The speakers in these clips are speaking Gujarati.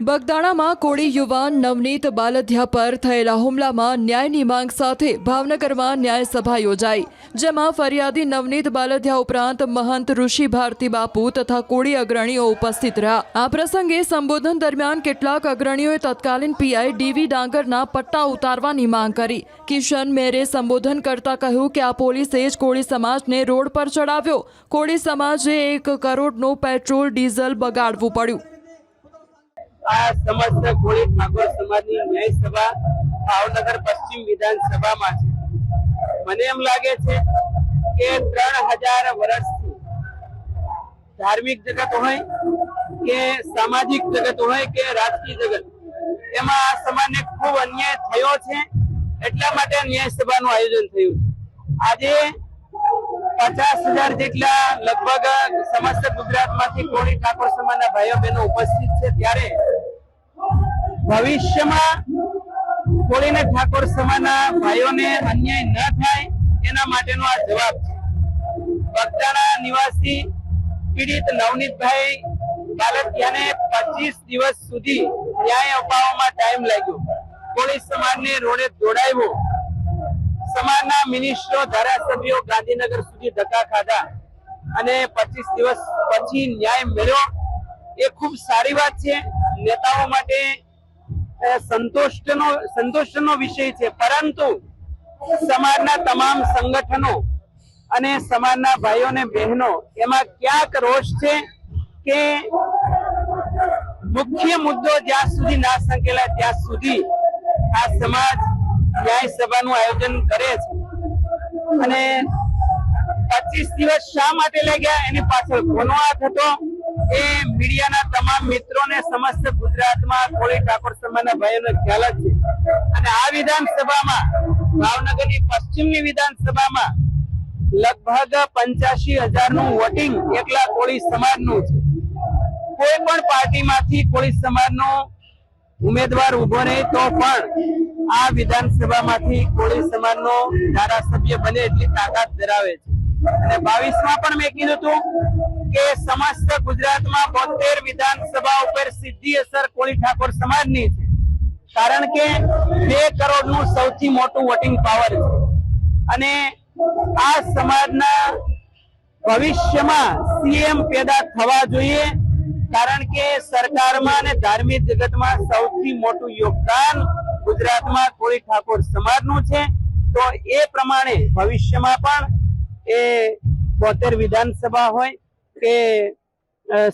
બગદાણામાં કોળી યુવાન નવનીત બાલધિયા પર થયેલા હુમલામાં ન્યાયની માંગ સાથે ભાવનગરમાં ન્યાય સભા યોજાઈ, જેમાં ફરિયાદી નવનીત બાલધિયા ઉપરાંત મહંત ઋષિ ભારતી બાપુ તથા કોળી અગ્રણીઓ ઉપસ્થિત રહ્યા। આ પ્રસંગે સંબોધન દરમિયાન કેટલાક અગ્રણીઓએ તત્કાલીન પીઆઈ ડીવી ડાંગરના પટ્ટા ઉતારવાની માંગ કરી। કિશન મેરે સંબોધન કરતા કહ્યું કે આ પોલીસે જ કોળી સમાજને રોડ પર ચડાવ્યો। કોળી સમાજે 1 કરોડનું પેટ્રોલ ડીઝલ બગાડવું પડ્યું। આ સમસ્ત કોળી ઠાકોર સમાજની ન્યાય સભા ભાવનગર પશ્ચિમ વિધાનસભામાં છે। મને એમ લાગે છે કે 3000 વર્ષથી ધાર્મિક જગત હોય કે સામાજિક જગત હોય કે રાજકીય જગત, એમાં આ સમાજને ખૂબ અન્યાય થયો છે, એટલા માટે ન્યાય સભાનું આયોજન થયું છે। આજે 50,000 જેટલા લગભગ સમસ્ત ગુજરાતમાંથી કોળી ઠાકોર સમાજના ભાઈઓ બહેનો ઉપસ્થિત છે, ત્યારે ભવિષ્યમાં કોળી ને ઠાકોર સમાજના ભાઈઓને અન્યાય ન થાય એના માટેનો આ જવાબ છે। બગદાણા નિવાસી પીડિત નવનીતભાઈ બાલધિયાને 25 દિવસ સુધી ન્યાય અપાવવામાં ટાઈમ લાગ્યો। કોળી સમાજને રોડે દોડાવ્યો। સમાજના મિનિસ્ટરો ધારાસભ્યો ગાંધીનગર સુધી ધક્કા ખાધા અને 25 દિવસ પછી ન્યાય મળ્યો, એ ખૂબ સારી વાત છે। નેતાઓ માટે સંતોષનો વિષય છે, પરંતુ સમાજના તમામ સંગઠનો અને સમાજના ભાઈઓ અને બહેનો એમાં ક્યાંક રોષ છે કે મુખ્ય મુદ્દો જ્યાં સુધી ના સંકેલાય ત્યાં સુધી આ સમાજ ન્યાય સભાનું આયોજન કરે છે। અને 25 દિવસ શા માટે લાગ્યા એની પાછળ કોનો હાથ હતો એ મીડિયાના તમામ મિત્રોને સમસ્ત ગુજરાતમાં કોળી ઠાકોર સમાજના ભાઈઓને ખ્યાલ જ છે। અને આ વિધાનસભામાં ભાવનગરની પશ્ચિમની વિધાનસભામાં લગભગ 85,000 નું વોટિંગ એકલા કોળી સમાજનું છે। કોઈ પણ પાર્ટીમાંથી કોળી સમાજનો ઉમેદવાર ઉભો નહીં તો પણ આ વિધાનસભામાંથી કોળી સમાજનો ધારાસભ્ય બને એટલી તાકાત ધરાવે છે। અને 22માં પણ મેં કીધું હતું કે સમસ્ત ગુજરાતમાં 72 વિધાનસભા ઉપર સીધી અસર કોળી ઠાકોર સમાજની છે, કારણ કે 2 કરોડનું સૌથી મોટું વોટિંગ પાવર છે। અને આ સમાજના ભવિષ્યમાં સીએમ પેદા થવા જોઈએ, કારણ કે સરકારમાં અને ધાર્મિક જગતમાં સૌથી મોટું યોગદાન ગુજરાતમાં કોળી ઠાકોર સમાજનું છે। તો એ પ્રમાણે ભવિષ્યમાં પણ એ 72 વિધાનસભા હોય કે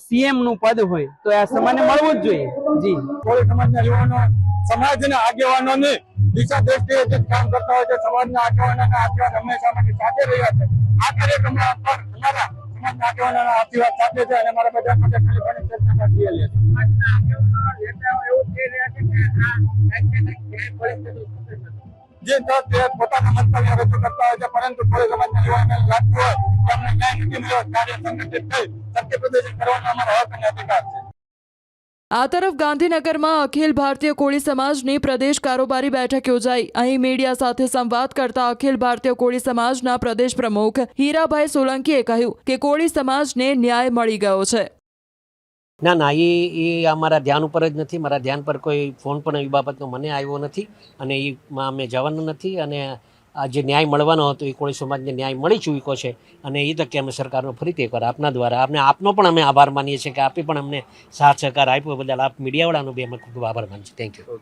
સીએમ નું પદ હોય તો આ સમાજને મળવું જ જોઈએ। જી, કોળી સમાજના યુવાનો સમાજના આગેવાનોને દિશા દ્રષ્ટિએ જે કામ કરતા હોય છે, સમાજના આગેવાનોના આશીર્વાદ હંમેશા માટે સાથે રહ્યા છે। આ કાર્યક્રમમાં પણ અમારા સમાજના આગેવાનોના આશીર્વાદ સાથે છે અને અમારા બધા માટે ખાલી ઘણી ચર્ચા બાકી છે। સમાજના આગેવાનો નેતાઓ એવું કહી રહ્યા છે કે આ પરિસ્થિતિ જે તે પોતાના મંતવ્ય રજૂ કરતા હોય છે, પરંતુ કોળી સમાજના યુવાનોને લાગતું હોય કે અમને ન્યાય નથી મળ્યો, કાર્ય સંગઠિત થઈ સત્ય પ્રદર્શન કરવાનો અમારો હક અને અધિકાર છે। આ તરફ ગાંધીનગરમાં અખિલ ભારતીય કોળી સમાજની પ્રદેશ કારોબારી બેઠક યોજાઈ। અહીં મીડિયા સાથે સંવાદ કરતા અખિલ ભારતીય કોળી સમાજના પ્રદેશ પ્રમુખ હીરાભાઈ સોલંકીએ કહ્યું કે કોળી સમાજને ન્યાય મળી ગયો છે। ના, એ અમારા ધ્યાન ઉપર જ નથી। મારા ધ્યાન પર કોઈ ફોન પણ એ બાબતનો મને આવ્યો નથી અને એમાં અમે જવાનું નથી। અને આ જે ન્યાય મળવાનો હતો એ કોળી સમાજને ન્યાય મળી ચૂક્યો છે અને એ તકે અમે સરકારનો ફરીથી એકવાર આપના દ્વારા આપનો પણ અમે આભાર માનીએ છીએ કે આપે પણ અમને સાથ સહકાર આપ્યો બદલ આપ મીડિયાવાળાનો બી અમે ખૂબ આભાર માનીએ છીએ। Thank you.